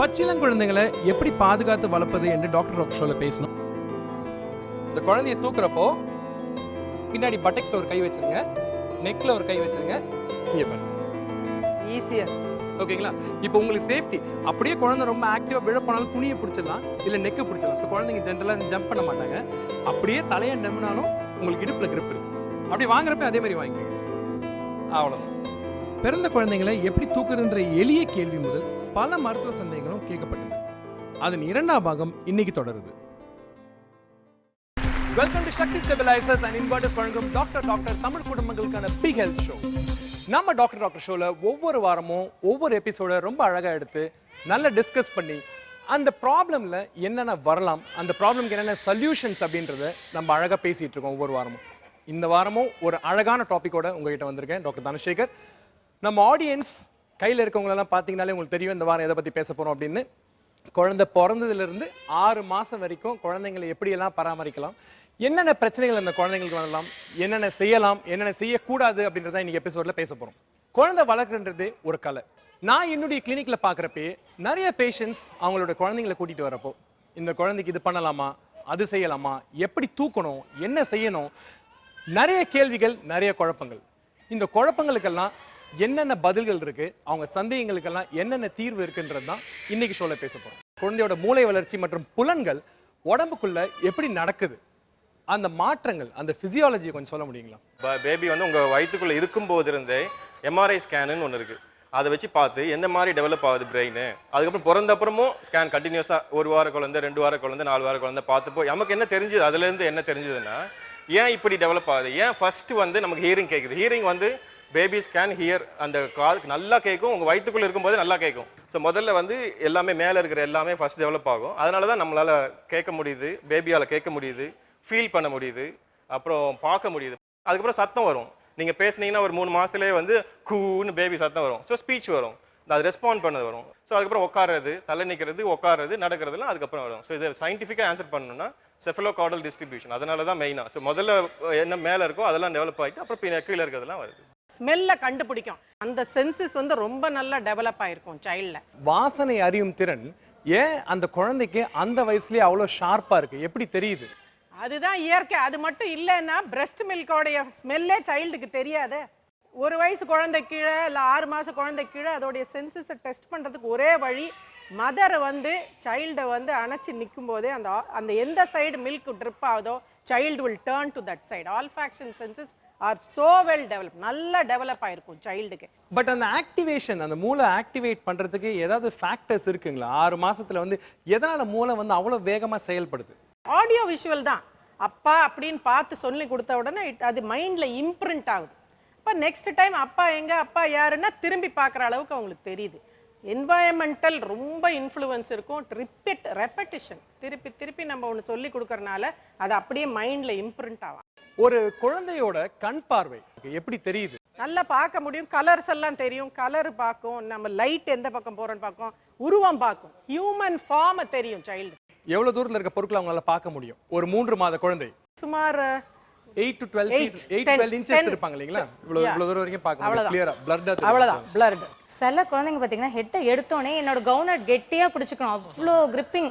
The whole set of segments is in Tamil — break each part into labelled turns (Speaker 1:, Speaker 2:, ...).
Speaker 1: பச்சிளங்குழந்தைகளை எப்படி பாதுகாத்து வளர்ப்பது என்று டாக்டர் ராக் ஷோல பேசணும். குழந்தைய தூக்குறப்போ பின்னாடி பட்டெக்ஸ்ல ஒரு கை வச்சிருங்க, நெக்ல ஒரு கை வச்சிருங்க, இங்க பாருங்க.
Speaker 2: ஈஸியா
Speaker 1: ஓகேங்களா? இப்போ உங்களுக்கு சேஃப்டி. அப்படியே குழந்தை ரொம்ப ஆக்டிவா விழ போனாலும் துணியை பிடிச்சிடலாம், இல்ல நெக்கை பிடிச்சிடலாம். ஸோ குழந்தைங்க ஜென்ரலா ஜம்ப் பண்ண மாட்டாங்க. அப்படியே தலையை நம்பினாலும் உங்களுக்கு இடுப்புல கிரிப் இருக்கு. அப்படி வாங்குறப்ப அதே மாதிரி வாங்கிக்கோங்க. அவ்வளவுதான். பிறந்த குழந்தைங்களை எப்படி தூக்குறதுன்ற எளிய கேள்வி முதல் பல மருத்துவ சந்தேகங்களும் கேட்கப்பட்டது. அதன் இரண்டாம் பாகம் இன்னைக்கு தொடருது. Welcome to Sakthi stabilizers and inverters வழங்கும் டாக்டர் தமிழ் குடும்பங்களுக்கான பிக் ஹெல்த் ஷோ. நம்ம டாக்டர் ஷோல ஒவ்வொரு வாரமும் ஒவ்வொரு எபிசோட ரொம்ப அழகா எடுத்து நல்லா டிஸ்கஸ் பண்ணி அந்த ப்ராப்ளம்ல என்னென்ன வரலாம், அந்த ப்ராப்ளம்க்கு என்னென்ன சொல்யூஷன்ஸ் அப்படின்றத நம்ம அழகா பேசிட்டு இருக்கோம் ஒவ்வொரு வாரமும். இந்த வாரமும் ஒரு அழகான டாபிக்கோட உங்ககிட்ட வந்திருக்கேன், டாக்டர் தனசேகர். நம்ம ஆடியன்ஸ் கையில் இருக்கவங்களெல்லாம் பார்த்தீங்கனாலே உங்களுக்கு தெரியும் இந்த வாரம் எதை பற்றி பேச போகிறோம் அப்படின்னு. குழந்தை பிறந்ததுலேருந்து 6 மாதம் வரைக்கும் குழந்தைங்களை எப்படியெல்லாம் பராமரிக்கலாம், என்னென்ன பிரச்சனைகள் அந்த குழந்தைங்களுக்கு வரலாம், என்னென்ன செய்யலாம், என்னென்ன செய்யக்கூடாது அப்படின்றத இன்னைக்கு எபிசோடில் பேச போகிறோம். குழந்தை வளர்க்குறது ஒரு கலை. நான் என்னுடைய கிளினிக்கில் பார்க்குறப்பே நிறைய பேஷண்ட்ஸ் அவங்களோட குழந்தைங்களை கூட்டிகிட்டு வரப்போ இந்த குழந்தைக்கு இது பண்ணலாமா, அது செய்யலாமா, எப்படி தூக்கணும், என்ன செய்யணும், நிறைய கேள்விகள், நிறைய குழப்பங்கள். இந்த குழப்பங்களுக்கெல்லாம் என்னென்ன பதில்கள் இருக்கு, அவங்க சந்தேகங்களுக்கெல்லாம் என்னென்ன தீர்வு இருக்குன்றது தான் இன்னைக்கு ஷோல பேச போறோம். குழந்தையோட மூளை வளர்ச்சி மற்றும் புலன்கள் உடம்புக்குள்ள எப்படி நடக்குது, அந்த மாற்றங்கள், அந்த பிசியாலஜியை கொஞ்சம் சொல்ல முடியுங்களா?
Speaker 3: பேபி வந்து உங்க வயிற்றுக்குள்ள இருக்கும்போது இருந்தே எம்ஆர்ஐ ஸ்கேனுன்னு ஒன்று இருக்கு. அதை வச்சு பார்த்து எந்த மாதிரி டெவலப் ஆகுது பிரெயின், அதுக்கப்புறம் பிறந்த அப்புறமும் ஸ்கேன் கண்டினியூஸா 1 வார குழந்தை, 2 வார குழந்தை, 4 வார குழந்தை பார்த்துப்போ நமக்கு என்ன தெரிஞ்சது, அதுல இருந்து என்ன தெரிஞ்சதுன்னா ஏன் இப்படி டெவலப் ஆகுது, ஏன் ஃபர்ஸ்ட் வந்து நமக்கு ஹியரிங் கேட்குது. ஹியரிங் வந்து பேபிஸ் கேன் ஹியர், அந்த காதுக்கு நல்லா கேட்கும், உங்கள் வயிற்றுக்குள்ளே இருக்கும்போது நல்லா கேட்கும். ஸோ முதல்ல வந்து எல்லாமே மேலே இருக்கிற எல்லாமே ஃபர்ஸ்ட் டெவலப் ஆகும். அதனால தான் நம்மளால் கேட்க முடியுது, பேபியால் கேட்க முடியுது, ஃபீல் பண்ண முடியுது, அப்புறம் பார்க்க முடியுது. அதுக்கப்புறம் சத்தம் வரும். நீங்கள் பேசுனீங்கன்னா ஒரு 3 மாதத்துலேயே வந்து கூன்னு பேபி சத்தம் வரும். ஸோ ஸ்பீச் வரும், அது ரெஸ்பாண்ட் பண்ணது வரும். ஸோ அதுக்கப்புறம் உட்காறது, தலை நிற்கிறது, உட்காறது, நடக்கிறதுலாம் அதுக்கப்புறம் வரும். ஸோ இதை சயின்டிஃபிக்காக ஆன்சர் பண்ணணும்னா செஃபலோகார்டல் டிஸ்ட்ரிபியூஷன், அதனால தான் மெயினாக. ஸோ முதல்ல என்ன மேலே இருக்கோ அதெல்லாம் டெவலப் ஆகிட்டு அப்புறம் கீழே இருக்கிறதுலாம் வருது.
Speaker 2: ஸ்மெல்ல கண்டுபிடிக்கும். அந்த சென்சஸ் வந்து ரொம்ப நல்லா டெவலப் ஆயிருக்கும் சைல்ட்ல.
Speaker 1: வாசனை அறியும் திறன் ஏன் அந்த குழந்தைக்கு அந்த வயசுலயே அவ்வளோ ஷார்ப்பா இருக்கு, எப்படி தெரியுது?
Speaker 2: அதுதான் இயற்கை. அது மட்டும் இல்லைன்னா பிரஸ்ட் மில்கோடைய ஸ்மெல்லே சைல்டுக்கு தெரியாது. 1 வயசு குழந்தை கீழே இல்லை 6 மாச குழந்தை கீழே அதோடைய சென்சஸை டெஸ்ட் பண்றதுக்கு ஒரே வழி, மதர் வந்து சைல்டை வந்து அணைச்சி நிற்கும் போதே அந்த எந்த சைடு மில்க் ட்ரிப் ஆகுதோ child will turn to that side. Olfaction senses are so well develop, நல்லா டெவலப் ஆயிருக்கும் சைல்டுக்கு.
Speaker 1: பட் அந்த ஆக்டிவேஷன், அந்த மூளை ஆக்டிவேட் பண்றதுக்கு ஏதாவது ஃபேக்டர்ஸ் இருக்குங்களா? 6 மாசத்துல வந்து எதனால மூளை வந்து அவ்வளவு வேகமா செயல்படுது?
Speaker 2: ஆடியோ விஷுவல் தான். அப்பா அப்படின்னு பார்த்து சொல்லி கொடுத்த உடனே அது மைண்ட்ல இம்ப்ரிண்ட் ஆகுது. இப்போ நெக்ஸ்ட் டைம் அப்பா எங்க, அப்பா யாருன்னா திரும்பி பார்க்குற அளவுக்கு அவங்களுக்கு தெரியுது. என்வாயன்மெண்டல் ரொம்ப இன்ஃப்ளூயன்ஸ் இருக்கும். ரெப்படிஷன், திருப்பி திருப்பி நம்ம ஒன்று சொல்லி கொடுக்கறனால அது அப்படியே மைண்ட்ல இம்ப்ரிண்ட் ஆகும்.
Speaker 1: ஒரு குழந்தையோட கண் பார்வை எப்படி தெரியுது?
Speaker 2: நல்லா பார்க்க முடியும், கலர்ஸ் எல்லாம் தெரியும், கலர் பார்க்கும், நம்ம லைட் எந்த பக்கம் போறோம்னு பார்க்கும், உருவம் பார்க்கும், ஹியூமன் ஃபார்ம் தெரியும் சைல்டு.
Speaker 1: எவ்வளவு தூரத்துல இருக்க பொருட்களை அவங்களால பார்க்க முடியும்? ஒரு 3 மாத குழந்தை
Speaker 2: சுமார்
Speaker 1: 8 to 12 inches இருப்பாங்க இல்லைங்களா? இவ்வளவு தூரம் வரைக்கும் பார்க்க முடியும் கிளியரா. பிளட்
Speaker 2: அவ்வளவுதான் பிளட்.
Speaker 4: சில குழந்தைங்க பார்த்தீங்கன்னா ஹெட்டை எடுத்தோடனே என்னோட கவுனை கெட்டியாக பிடிச்சிக்கணும், அவ்வளோ கிரிப்பிங்.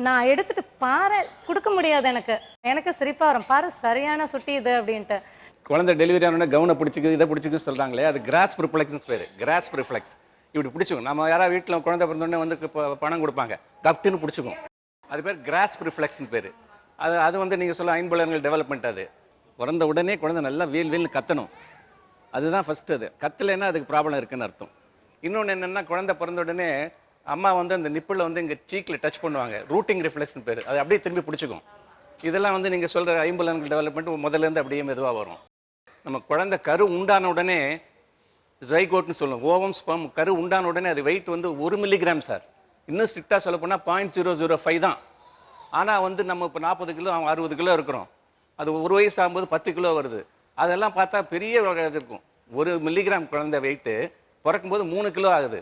Speaker 4: நான் எடுத்துட்டு பாரு கொடுக்க முடியாது. எனக்கு சிரிப்பாக வரும், பாரு சரியான சுட்டி இது அப்படின்ட்டு.
Speaker 5: குழந்தை டெலிவரி ஆனோடனே கவுனை பிடிச்சிக்குது, இதை பிடிச்சிக்குன்னு சொல்கிறாங்களே, அது கிராஸ்ப் ரிஃப்ளெக்ஸ்னு பேர். கிராஸ்ப் ரிஃப்ளெக்ஸ் இப்படி பிடிச்சிக்கும். நம்ம யாராவது வீட்டில் குழந்தை பிறந்தோடனே வந்து பணம் கொடுப்பாங்க, கப்டின்னு பிடிச்சிக்கும். அது பேர் கிராஸ்ப் ரிஃப்ளெக்ஸ்னு பேர். அது வந்து நீங்கள் சொல்ல ஐம்புலன்கள் டெவலப்மெண்ட். அது பிறந்த உடனே குழந்தை நல்லா வீல்னு கத்தணும், அதுதான் ஃபஸ்ட்டு. அது கத்தலைன்னா அதுக்கு ப்ராப்ளம் இருக்குன்னு அர்த்தம். இன்னொன்று என்னென்னா, குழந்தை பிறந்த உடனே அம்மா வந்து அந்த நிப்பில் வந்து இங்கே சீக்கில் டச் பண்ணுவாங்க, ரூட்டிங் ரிஃப்ளெக்ஸ்னு பேர். அது அப்படியே திரும்பி பிடிச்சிக்கும். இதெல்லாம் வந்து நீங்கள் சொல்கிற ஐம்புலன்கள் டெவலப்மெண்ட் முதல்லேருந்து அப்படியே மெதுவாக வரும். நம்ம குழந்தை கரு உண்டான உடனே ஜைகோட்னு சொல்லுவோம், ஓவம் ஸ்பெர்ம். கரு உண்டான உடனே அது வெயிட் வந்து 1 மில்லிகிராம் சார். இன்னும் ஸ்ட்ரிக்டாக சொல்ல போனால் 0.005 தான். ஆனால் வந்து நம்ம இப்போ 40 கிலோ 60 கிலோ இருக்கிறோம். அது 1 வயசு ஆகும்போது 10 கிலோ வருது. அதெல்லாம் பார்த்தா பெரிய இருக்கும். 1 மில்லிகிராம் குழந்தை வெயிட்டு பிறக்கும்போது 3 கிலோ ஆகுது.